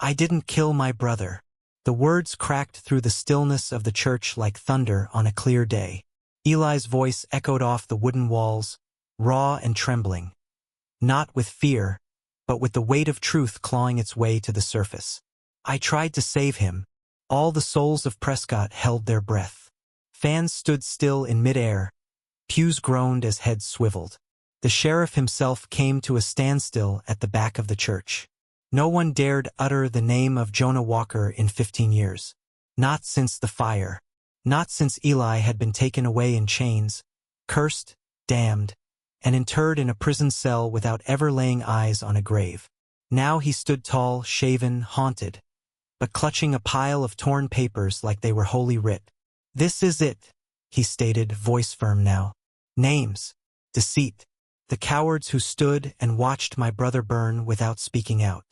I didn't kill my brother. The words cracked through the stillness of the church like thunder on a clear day. Eli's voice echoed off the wooden walls, raw and trembling. Not with fear, but with the weight of truth clawing its way to the surface. I tried to save him. All the souls of Prescott held their breath. Fans stood still in midair. Pews groaned as heads swiveled. The sheriff himself came to a standstill at the back of the church. No one dared utter the name of Jonah Walker in 15 years. Not since the fire. Not since Eli had been taken away in chains, cursed, damned, and interred in a prison cell without ever laying eyes on a grave. Now he stood tall, shaven, haunted, but clutching a pile of torn papers like they were holy writ. "This is it," he stated, voice firm now. "Names. Deceit. The cowards who stood and watched my brother burn without speaking out."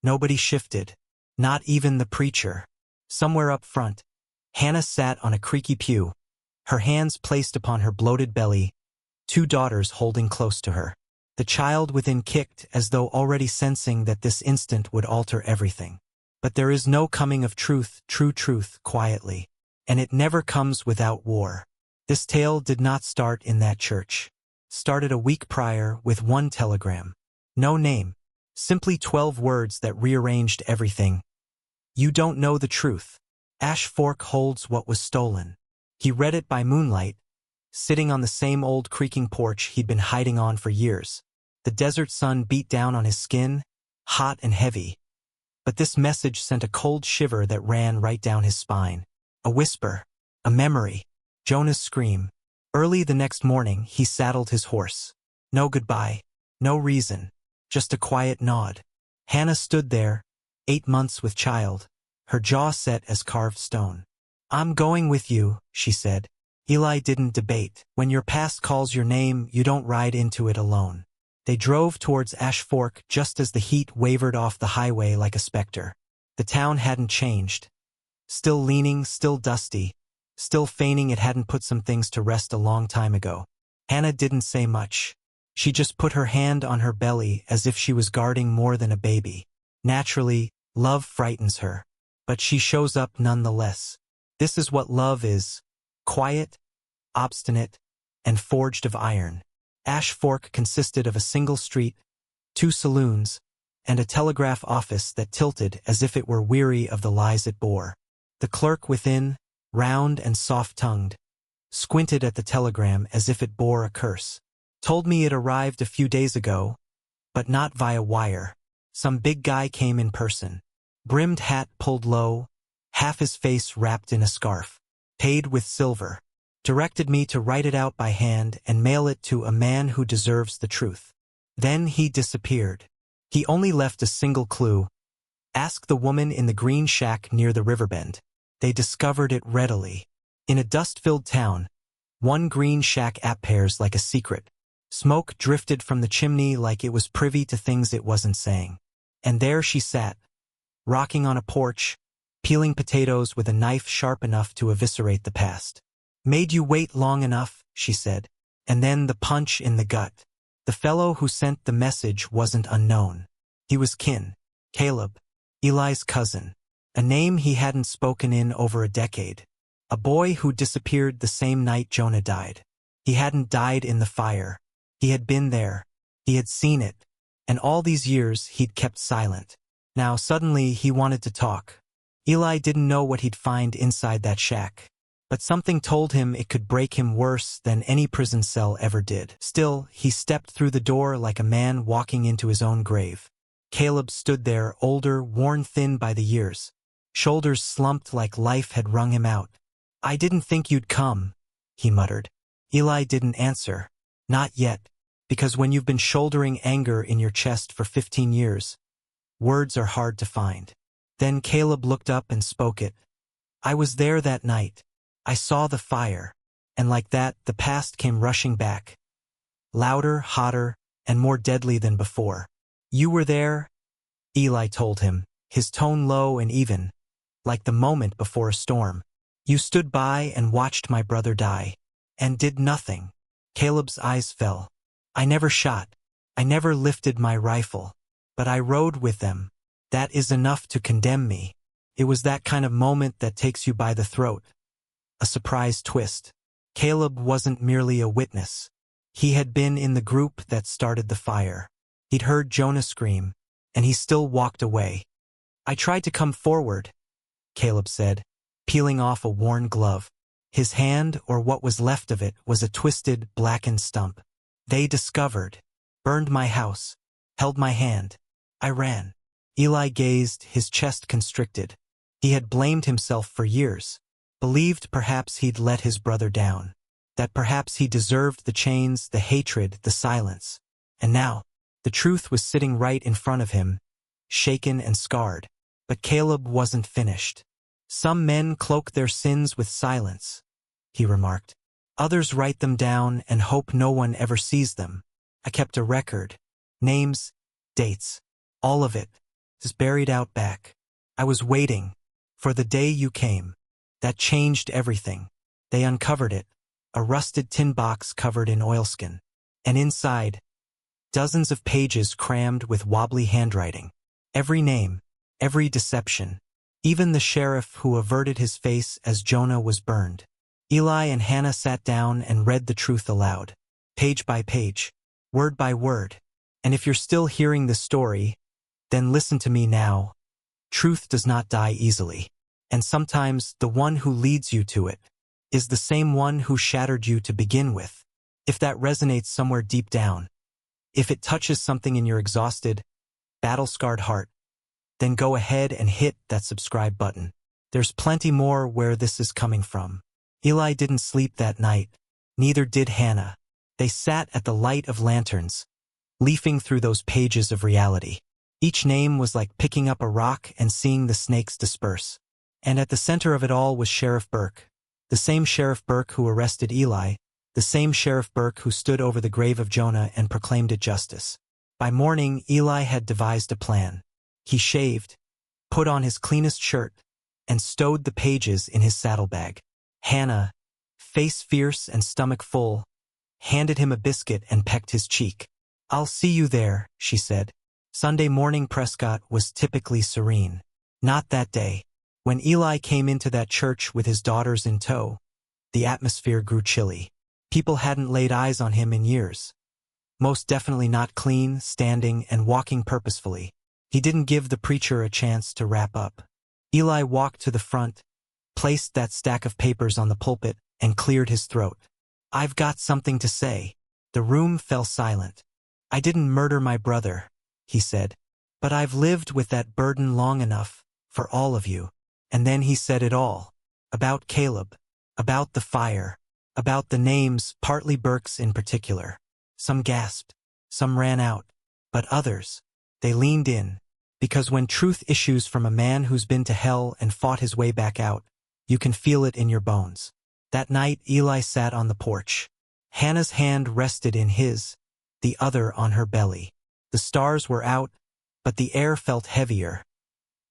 Nobody shifted. Not even the preacher. Somewhere up front, Hannah sat on a creaky pew, her hands placed upon her bloated belly, 2 daughters holding close to her. The child within kicked as though already sensing that this instant would alter everything. But there is no coming of truth, true truth, quietly. And it never comes without war. This tale did not start in that church. Started a week prior with one telegram. No name. Simply 12 words that rearranged everything. "You don't know the truth. Ash Fork holds what was stolen." He read it by moonlight, sitting on the same old creaking porch he'd been hiding on for years. The desert sun beat down on his skin, hot and heavy. But this message sent a cold shiver that ran right down his spine. A whisper. A memory. Jonah's scream. Early the next morning, he saddled his horse. No goodbye. No reason. Just a quiet nod. Hannah stood there, 8 months with child, her jaw set as carved stone. "I'm going with you," she said. Eli didn't debate. When your past calls your name, you don't ride into it alone. They drove towards Ash Fork just as the heat wavered off the highway like a specter. The town hadn't changed. Still leaning, still dusty, still feigning it hadn't put some things to rest a long time ago. Hannah didn't say much. She just put her hand on her belly as if she was guarding more than a baby. Naturally, love frightens her. But she shows up nonetheless. This is what love is. Quiet, obstinate, and forged of iron. Ash Fork consisted of a single street, 2 saloons, and a telegraph office that tilted as if it were weary of the lies it bore. The clerk within, round and soft-tongued, squinted at the telegram as if it bore a curse. "Told me it arrived a few days ago, but not via wire. Some big guy came in person. Brimmed hat pulled low, half his face wrapped in a scarf. Paid with silver. Directed me to write it out by hand and mail it to a man who deserves the truth." Then he disappeared. He only left a single clue. Ask the woman in the green shack near the riverbend. They discovered it readily. In a dust-filled town, one green shack appears like a secret. Smoke drifted from the chimney like it was privy to things it wasn't saying. And there she sat, rocking on a porch, peeling potatoes with a knife sharp enough to eviscerate the past. "Made you wait long enough," she said. And then the punch in the gut. The fellow who sent the message wasn't unknown. He was kin. Caleb, Eli's cousin. A name he hadn't spoken in over a decade. A boy who disappeared the same night Jonah died. He hadn't died in the fire. He had been there. He had seen it. And all these years he'd kept silent. Now suddenly he wanted to talk. Eli didn't know what he'd find inside that shack. But something told him it could break him worse than any prison cell ever did. Still, he stepped through the door like a man walking into his own grave. Caleb stood there, older, worn thin by the years. Shoulders slumped like life had wrung him out. "I didn't think you'd come," he muttered. Eli didn't answer. Not yet, because when you've been shouldering anger in your chest for 15 years, words are hard to find. Then Caleb looked up and spoke it. "I was there that night. I saw the fire." And like that, the past came rushing back. Louder, hotter, and more deadly than before. "You were there," Eli told him, his tone low and even, like the moment before a storm. "You stood by and watched my brother die. And did nothing." Caleb's eyes fell. "I never shot. I never lifted my rifle. But I rode with them. That is enough to condemn me. It was that kind of moment that takes you by the throat. A surprise twist. Caleb wasn't merely a witness. He had been in the group that started the fire. He'd heard Jonah scream, and he still walked away. I tried to come forward, Caleb said, peeling off a worn glove. His hand, or what was left of it, was a twisted, blackened stump. They discovered, burned my house, held my hand. I ran. Eli gazed, his chest constricted. He had blamed himself for years, believed perhaps he'd let his brother down, that perhaps he deserved the chains, the hatred, the silence. And now, the truth was sitting right in front of him, shaken and scarred. But Caleb wasn't finished. Some men cloak their sins with silence, he remarked. Others write them down and hope no one ever sees them. I kept a record. Names, dates, all of it is buried out back. I was waiting for the day you came. That changed everything. They uncovered it, a rusted tin box covered in oilskin. And inside, dozens of pages crammed with wobbly handwriting. Every name, every deception. Even the sheriff who averted his face as Jonah was burned. Eli and Hannah sat down and read the truth aloud, page by page, word by word. And if you're still hearing this story, then listen to me now. Truth does not die easily. And sometimes the one who leads you to it is the same one who shattered you to begin with. If that resonates somewhere deep down, if it touches something in your exhausted, battle-scarred heart, then go ahead and hit that subscribe button. There's plenty more where this is coming from. Eli didn't sleep that night. Neither did Hannah. They sat at the light of lanterns, leafing through those pages of reality. Each name was like picking up a rock and seeing the snakes disperse. And at the center of it all was Sheriff Burke. The same Sheriff Burke who arrested Eli, the same Sheriff Burke who stood over the grave of Jonah and proclaimed it justice. By morning, Eli had devised a plan. He shaved, put on his cleanest shirt, and stowed the pages in his saddlebag. Hannah, face fierce and stomach full, handed him a biscuit and pecked his cheek. "I'll see you there," she said. Sunday morning Prescott was typically serene. Not that day. When Eli came into that church with his daughters in tow, the atmosphere grew chilly. People hadn't laid eyes on him in years. Most definitely not clean, standing, and walking purposefully. He didn't give the preacher a chance to wrap up. Eli walked to the front, placed that stack of papers on the pulpit, and cleared his throat. "I've got something to say." The room fell silent. "I didn't murder my brother," he said, "but I've lived with that burden long enough for all of you." And then he said it all. About Caleb, about the fire, about the names, partly Burke's in particular. Some gasped, some ran out, but others, they leaned in. Because when truth issues from a man who's been to hell and fought his way back out, you can feel it in your bones. That night, Eli sat on the porch. Hannah's hand rested in his, the other on her belly. The stars were out, but the air felt heavier,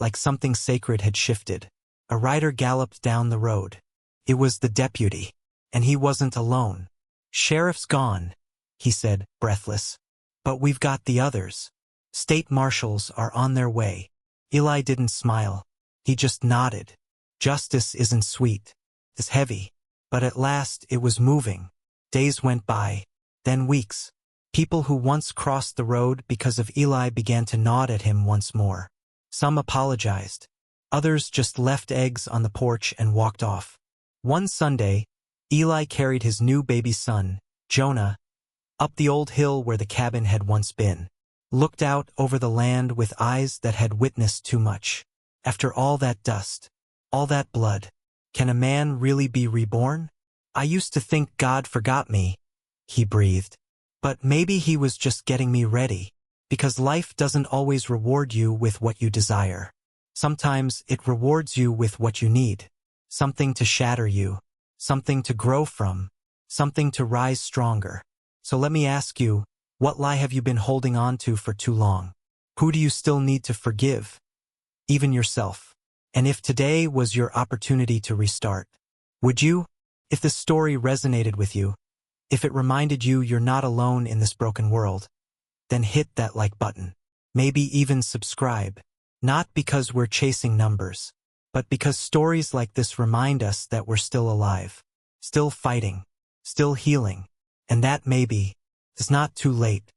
like something sacred had shifted. A rider galloped down the road. It was the deputy, and he wasn't alone. "Sheriff's gone," he said, breathless. "But we've got the others. State marshals are on their way." Eli didn't smile. He just nodded. Justice isn't sweet. It's heavy. But at last it was moving. Days went by, then weeks. People who once crossed the road because of Eli began to nod at him once more. Some apologized. Others just left eggs on the porch and walked off. One Sunday, Eli carried his new baby son, Jonah, up the old hill where the cabin had once been. Looked out over the land with eyes that had witnessed too much. After all that dust, all that blood, can a man really be reborn? "I used to think God forgot me," he breathed. "But maybe he was just getting me ready. Because life doesn't always reward you with what you desire. Sometimes it rewards you with what you need. Something to shatter you. Something to grow from. Something to rise stronger. So let me ask you, what lie have you been holding on to for too long? Who do you still need to forgive? Even yourself. And if today was your opportunity to restart, would you? If the story resonated with you, if it reminded you you're not alone in this broken world, then hit that like button. Maybe even subscribe. Not because we're chasing numbers, but because stories like this remind us that we're still alive, still fighting, still healing, and that maybe it's not too late.